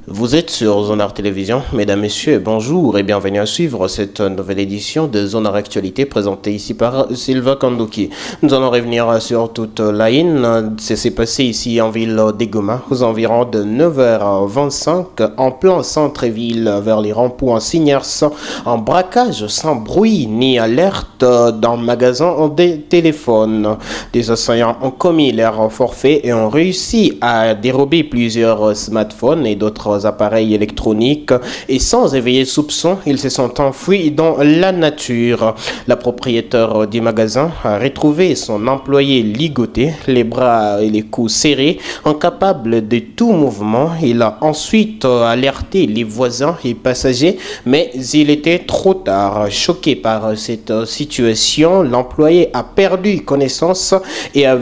Vous êtes sur Zonar Télévision, mesdames, messieurs, bonjour et bienvenue à suivre cette nouvelle édition de Zonar Actualité présentée ici par Sylvain Kandoki. Nous allons revenir sur toute la ligne. C'est passé ici en ville d'Egoma aux environs de 9h25 en plein centre-ville vers les ronds-points Signers, en braquage sans bruit ni alerte dans le magasin des téléphones. Des assaillants ont commis leur forfait et ont réussi à dérober plusieurs smartphones et d'autres appareils électroniques et sans éveiller soupçon, ils se sont enfuis dans la nature. La propriétaire du magasin a retrouvé son employé ligoté, les bras et les coups serrés, incapable de tout mouvement. Il a ensuite alerté les voisins et passagers, mais il était trop tard. Choqué par cette situation, l'employé a perdu connaissance et a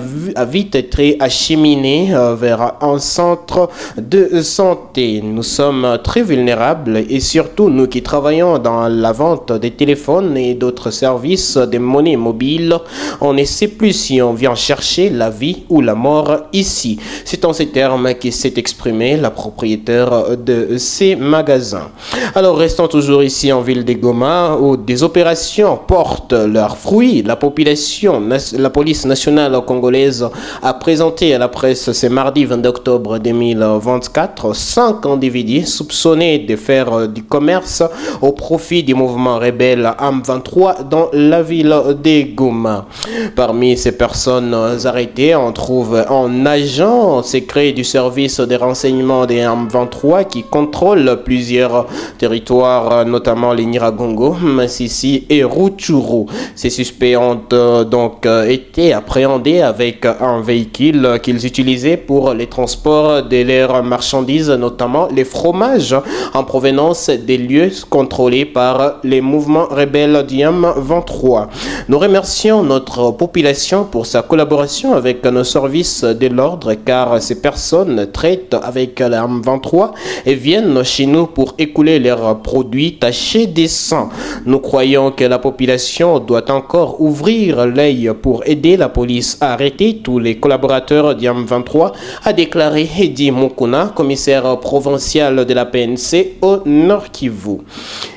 vite été acheminé vers un centre de santé. Nous sommes très vulnérables et surtout nous qui travaillons dans la vente des téléphones et d'autres services de monnaie mobile, on ne sait plus si on vient chercher la vie ou la mort ici. C'est en ces termes qui s'est exprimé la propriétaire de ces magasins. Alors restons toujours ici en ville d'Egoma où des opérations portent leurs fruits. La police nationale congolaise a présenté à la presse ce mardi 20 octobre 2024 5 individus soupçonnés de faire du commerce au profit du mouvement rebelle M23 dans la ville de Goma. Parmi ces personnes arrêtées, on trouve un agent secret du service de renseignement des M23 qui contrôle plusieurs territoires, notamment les Nyiragongo, Massissi et Rutshuru. Ces suspects ont donc été appréhendés avec un véhicule qu'ils utilisaient pour les transports de leurs marchandises, notamment les fromages en provenance des lieux contrôlés par les mouvements rebelles du M23. Nous remercions notre population pour sa collaboration avec nos services de l'ordre car ces personnes traitent avec le M23 et viennent chez nous pour écouler leurs produits tachés de sang. Nous croyons que la population doit encore ouvrir l'œil pour aider la police à arrêter tous les collaborateurs du M23, a déclaré Hedi Mukuna, commissaire provincial de la PNC au Nord Kivu.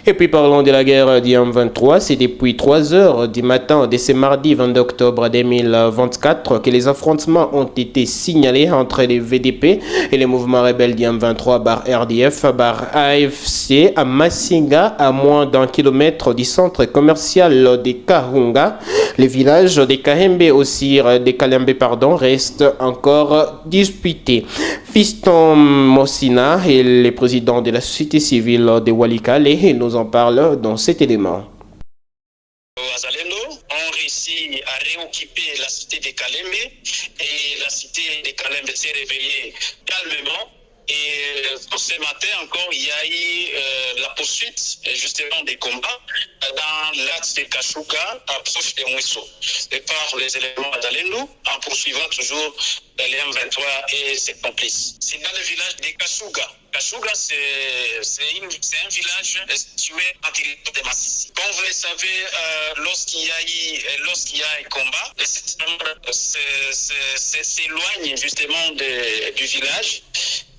Et puis parlons de la guerre du M23. C'est depuis 3 heures du matin de ce mardi 20 octobre 2024 que les affrontements ont été signalés entre les VDP et les mouvements rebelles du M23 RDF AFC à Massinga, à moins d'un kilomètre du centre commercial de Kahunga. Les villages de Kahembe aussi, de Kalembe restent encore disputés. Fiston Mossina est le président de la société civile de Walikale et nous en parle dans cet élément. Wazalendo ont réussi à réoccuper la cité de Kalembe et la cité de Kalembe s'est réveillée calmement. Et ce matin encore, il y a eu la poursuite justement des combats dans l'axe de Kashuga, approche de Mousso, et par les éléments d'Alendo, en poursuivant toujours les M23 et ses complices. C'est dans le village de Kashuga. Kashuga, c'est un village situé en territoire de Massissi. Comme vous le savez, lorsqu'il y a un combat, les s'éloignent justement du village.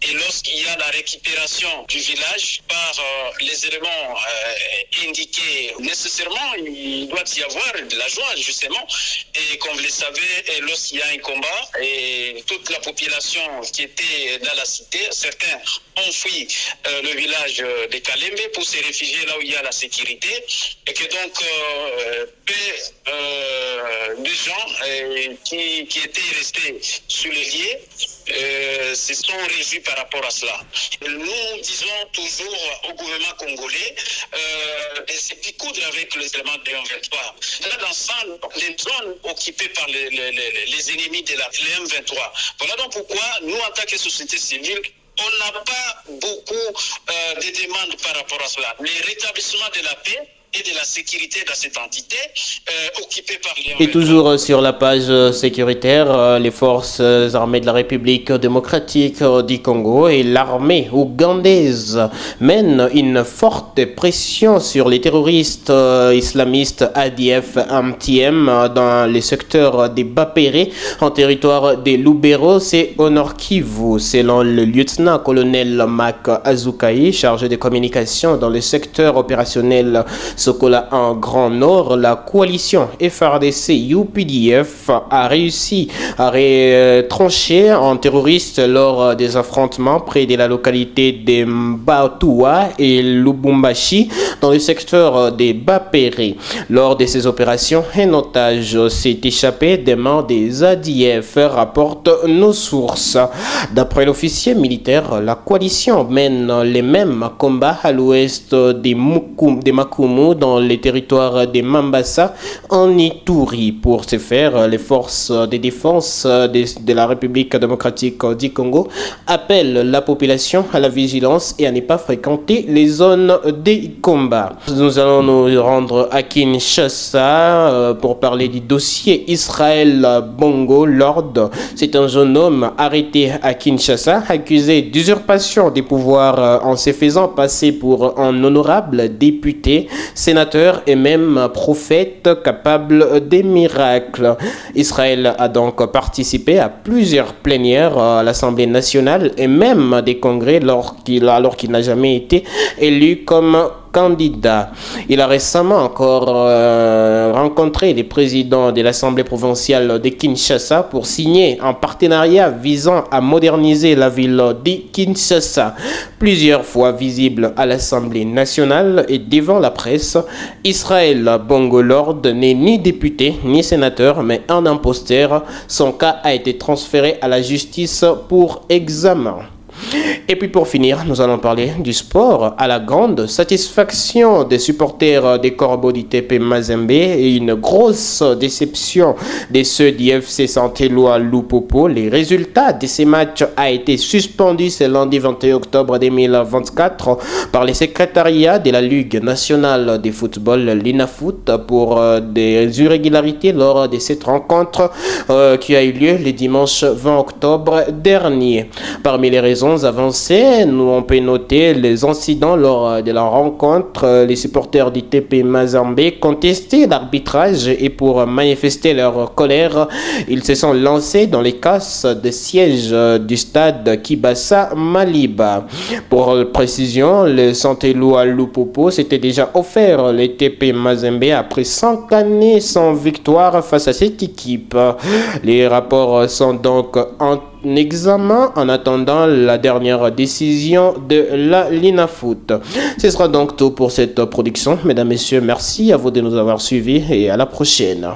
Et lorsqu'il y a la récupération du village par les éléments indiqués, nécessairement, il doit y avoir de la joie, justement. Et comme vous le savez, lorsqu'il y a un combat, et toute la population qui était dans la cité, certains ont fui le village de Kalembe pour se réfugier là où il y a la sécurité. Et que donc, peu de gens qui étaient restés sur les lieux se sont réjouis par rapport à cela. Nous disons toujours au gouvernement congolais de se picoudre avec les éléments de M23. Là, dans l'ensemble, les zones occupées par les ennemis de la M23. Voilà donc pourquoi nous, en tant que société civile, on n'a pas beaucoup de demandes par rapport à cela. Le rétablissement de la paix, et de la sécurité dans cette entité occupée par les... Et toujours sur la page sécuritaire, les forces armées de la République démocratique du Congo et l'armée ougandaise mènent une forte pression sur les terroristes islamistes ADF MTM dans les secteurs des Bapéré en territoire des Lubero, c'est au Nord Kivu. Selon le lieutenant-colonel Mac Azukai, chargé des communications dans le secteur opérationnel Sokola en Grand Nord, la coalition FRDC UPDF a réussi à trancher en terroriste lors des affrontements près de la localité de Mbatoua et Lubumbashi dans le secteur des Bapéré. Lors de ces opérations, un otage s'est échappé des mains des ADF, rapportent nos sources. D'après l'officier militaire, la coalition mène les mêmes combats à l'ouest des Makumu dans les territoires de Mambasa en Ituri. Pour ce faire, les forces de défense de la République démocratique du Congo appellent la population à la vigilance et à ne pas fréquenter les zones des combats. Nous allons nous rendre à Kinshasa pour parler du dossier Israël Bongo Lord. C'est un jeune homme arrêté à Kinshasa, accusé d'usurpation des pouvoirs en se faisant passer pour un honorable député, sénateur et même prophète capable des miracles. Israël a donc participé à plusieurs plénières à l'Assemblée nationale et même des congrès alors qu'il n'a jamais été élu comme candidat. Il a récemment encore rencontré les présidents de l'Assemblée provinciale de Kinshasa pour signer un partenariat visant à moderniser la ville de Kinshasa. Plusieurs fois visible à l'Assemblée nationale et devant la presse, Israël Bongo Lord n'est ni député ni sénateur mais un imposteur. Son cas a été transféré à la justice pour examen. Et puis pour finir, nous allons parler du sport à la grande satisfaction des supporters des Corbeaux d'ITP Mazembe et une grosse déception de ceux d'IFC Santé-Loa Lupopo. Les résultats de ces matchs a été suspendu ce lundi 21 octobre 2024 par le secrétariat de la Ligue nationale de football, l'INAFOOT, pour des irrégularités lors de cette rencontre qui a eu lieu le dimanche 20 octobre dernier. Parmi les raisons avancées, on peut noter les incidents lors de la rencontre. Les supporters d'ITP Mazembe contestaient l'arbitrage et pour manifester leur colère, ils se sont lancés dans les casses de siège du stade Kibasa Maliba. Pour précision, le Santé-Loa Lupopo s'était déjà offert l'ITP Mazembe après 5 années sans victoire face à cette équipe. Les rapports sont donc en examen en attendant la dernière décision de la l'INAFOOT. Ce sera donc tout pour cette production. Mesdames, Messieurs, merci à vous de nous avoir suivis et à la prochaine.